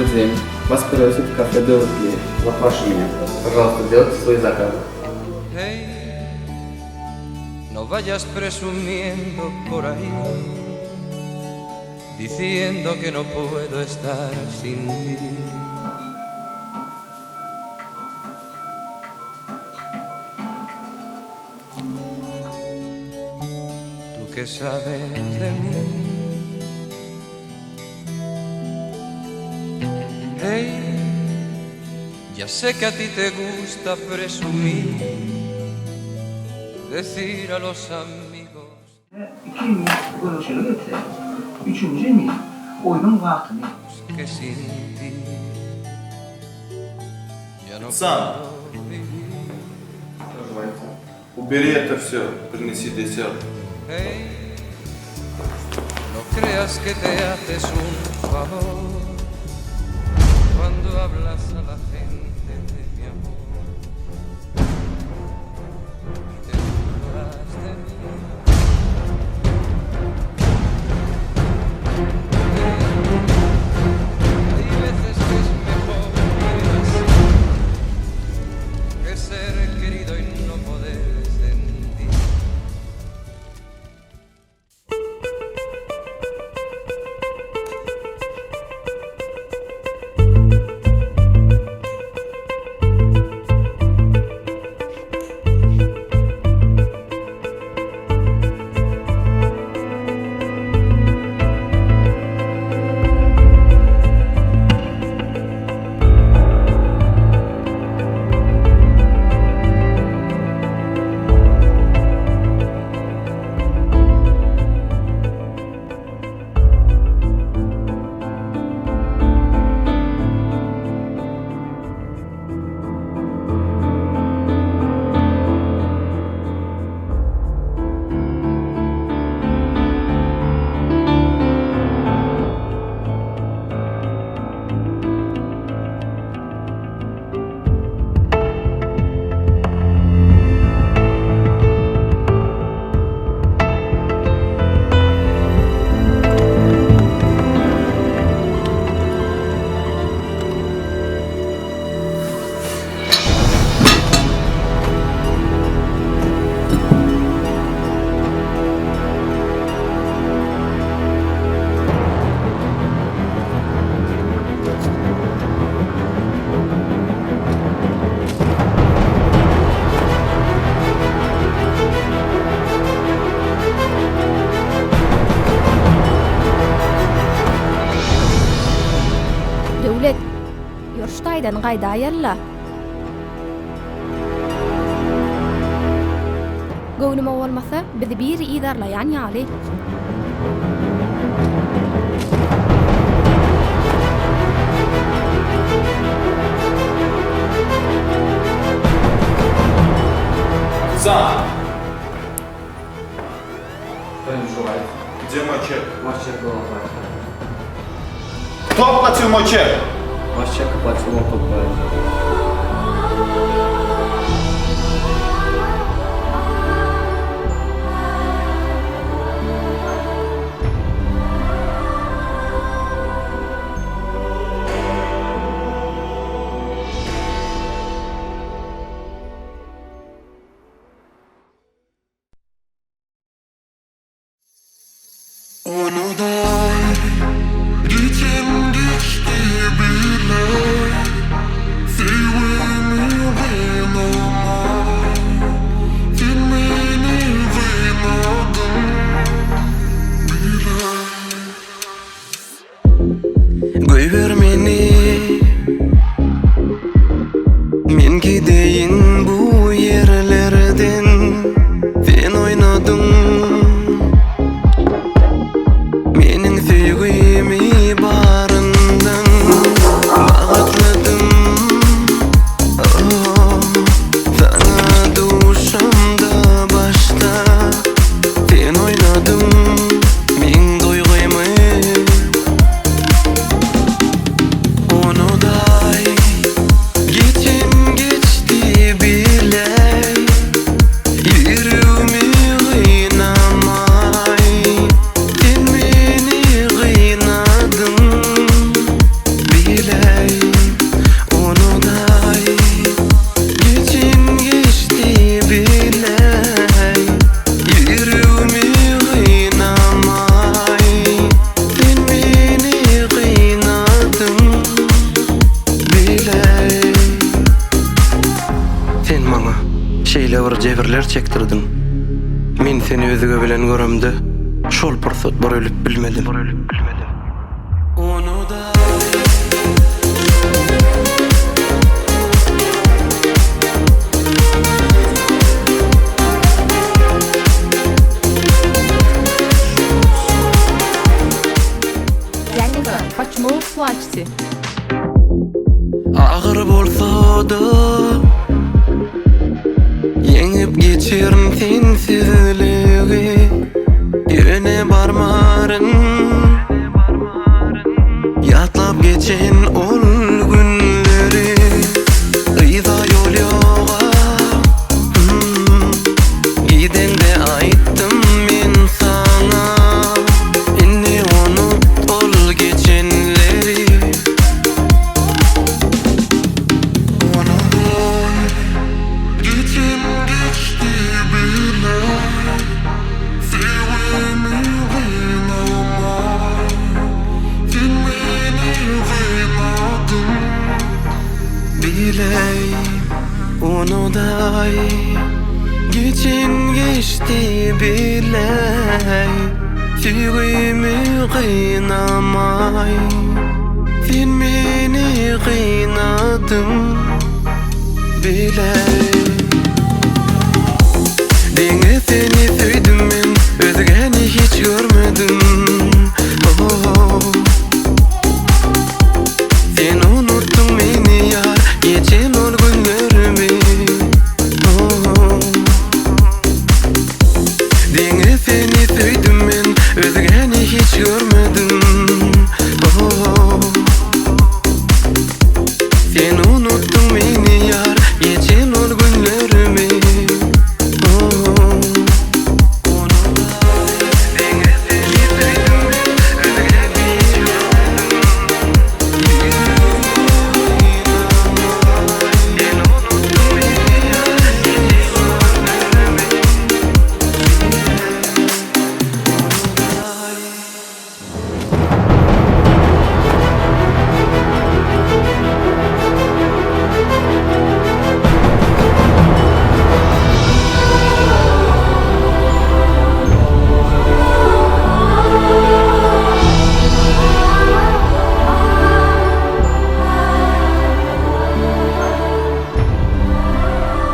Добрый день. Вас просит кафе Делутли. Вот ваше меню. Пожалуйста, делайте свои заказы. Hey, no vayas presumiendo por ahí, diciendo que no puedo estar sin ti. Tú que sabes de mí. Hey, ya sé que a ti te gusta presumir, decir a los amigos. İkinci uğraşılı geçse, üçüncü mi? Oyunun vaktini. Que sin ti ya no Сам. puedo vivir. Пожалуйста. Убери это все, принеси десерт. Hey, no creas que te haces un favor cuando hablas a la gente de mi amor y te burlas de mí. Hay veces que es mejor vivir así que ser querido y no poder sentir. Döwlet, ýurşdaýdan gaýda ýalla. Göwnüme bolmasa, bizi biri idarlaýan ýaly. Сам. Что не желаете? Где мой чек? Ваш чек был оплачен. Кто оплатил мой чек? Ваш чек оплатил вам подбавить. Onu da geçen geçti bile. Sevimi bileyim onu da geçin geçti bileyim yüreğimi kıynamay sen beni kıynadın bileyim sen bana şeýle bir jebirler çektirdin men seni özüge bilen göremdi şol pursat bir ölüp bilmedim onu da Jennifer, почему вы плачете? ağır bolsa da yeňip geçirin sensizligi ýöne barmaryn ýatlap geçen ol günleri ýyza ýol ýoga gidende aýtdym men sana inni unut ol geçenleri geçen geçti bile sevimi kıynamay sen beni kıynadın bileyim onu da geçen geçti bileyim sevimi kıynamay sen beni kıynadın bileyim Denge seni söydüm men özgeni hiç görmedim oh. Sen unuttun beni yar geçen ol günlerimi oh. Denge seni söydüm men özgeni hiç görmedim oh. Sen unuttun beni